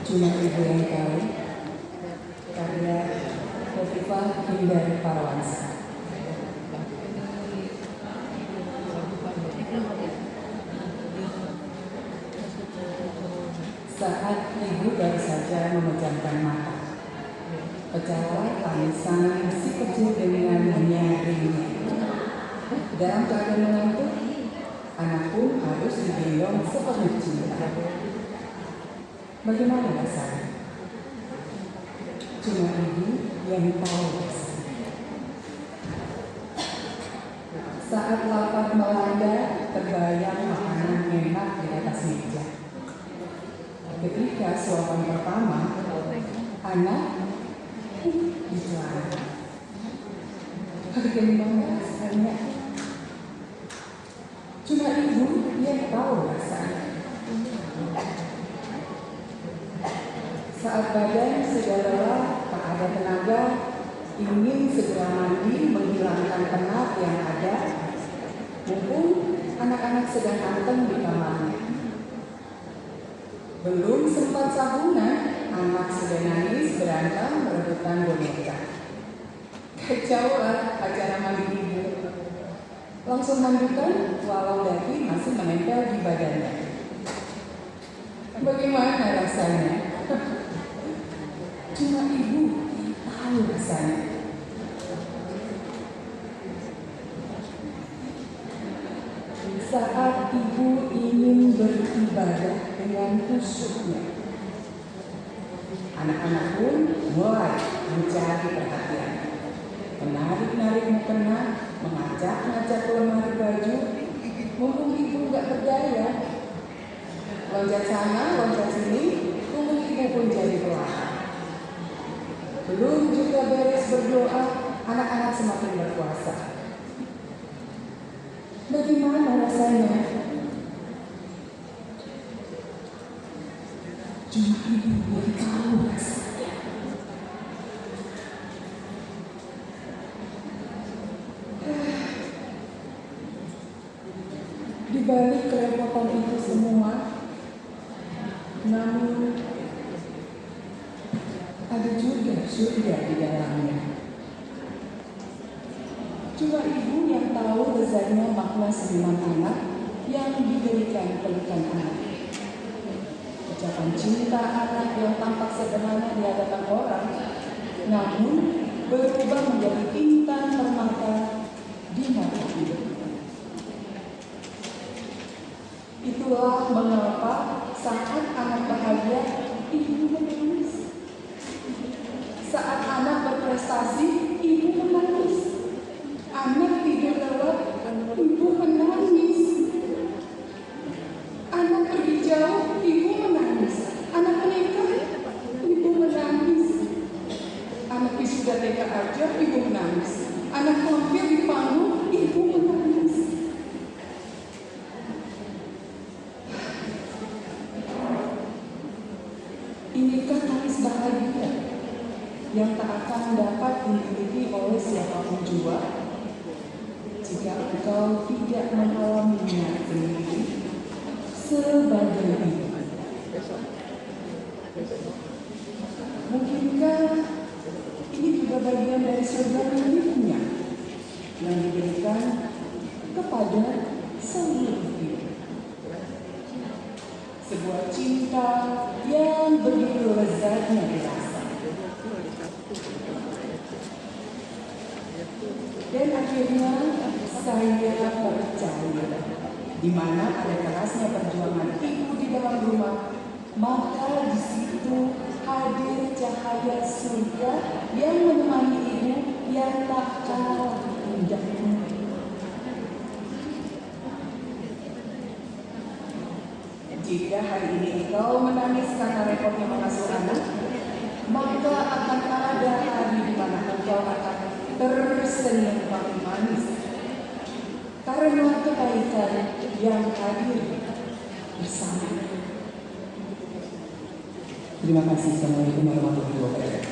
Cuma Ibu yang tahu, karya Khofifah Indar Parawansa. Saat Ibu baru saja memejamkan mata, pecahlah tangisan si kecil dengan nyaringnya. Dalam keadaan mengantuk, anak pun harus digendong sepenuh cinta. Bagaimana rasanya? Cuma Ibu yang tahu rasanya. Saat lapar melanda, terbayang makanan enak di atas meja. Ketika suapan pertama, anak dijual. Bagaimana rasanya? Cuma Ibu yang tahu rasanya. Saat badan sudah lelah, tak ada tenaga, ingin segera mandi menghilangkan penat yang ada, mumpung anak-anak sedang anteng di kamarnya. Belum sempat sabunan, anak sudah nangis berantem merebutkan boneka. Kacaulah acara mandi Ibu. Langsung mandikan walau daging masih menempel di badannya. Bagaimana rasanya? Cuma Ibu yang tahu rasanya. Saat Ibu ingin beribadah dengan khusyuknya, anak-anak pun mulai mencari perhatian, menarik-narik mukena, mengajak-ngajak ke lemari baju, mumpung Ibu nggak berdaya. Loncat sana, loncat sini, mumpung Ibu pun jadi pelakon. Belum juga beres berdoa, anak-anak semakin berkuasa. Bagaimana rasanya? Cuma Ibu yang tahu rasanya. Di balik kerepotan itu semua, namun ada juga surga di dalamnya. Cuma Ibu yang tahu lezatnya makna seniman anak yang diberikan pelukan anak. Ucapan cinta anak yang tampak sederhana di hadapan orang, namun berubah menjadi bintang permata di mata Ibu. Itulah mengapa saat anak bahagia, Ibu menangis. Saat anak berprestasi, Ibu menangis. Anak tidur lewat, Ibu menangis. Anak pergi jauh, Ibu menangis. Anak menikah, Ibu menangis. Anak wisuda TK aja, Ibu menangis. Anak tampil di panggung, Ibu menangis. Inikah tangis bahagia yang tak akan dapat dimiliki oleh siapapun juga jika engkau tidak mengalaminya sendiri sebagai ibu? Mungkinkah ini juga bagian dari surga miliknya yang diberikan kepada seluruh ibu? Sebuah cinta yang begitu lezatnya dirasa. Dan akhirnya saya percaya, di mana ada kerasnya perjuangan Ibu di dalam rumah, maka di situ hadir cahaya surga yang menemani Ibu yang tak kalah indahnya. Jika hari ini engkau menangis karena repotnya mengasuh anak, maka akan ada hari di mana engkau akan tersenyum paling manis karena kebaikan yang hadir bersama. Terima kasih. Assalamualaikum warahmatullahi wabarakatuh.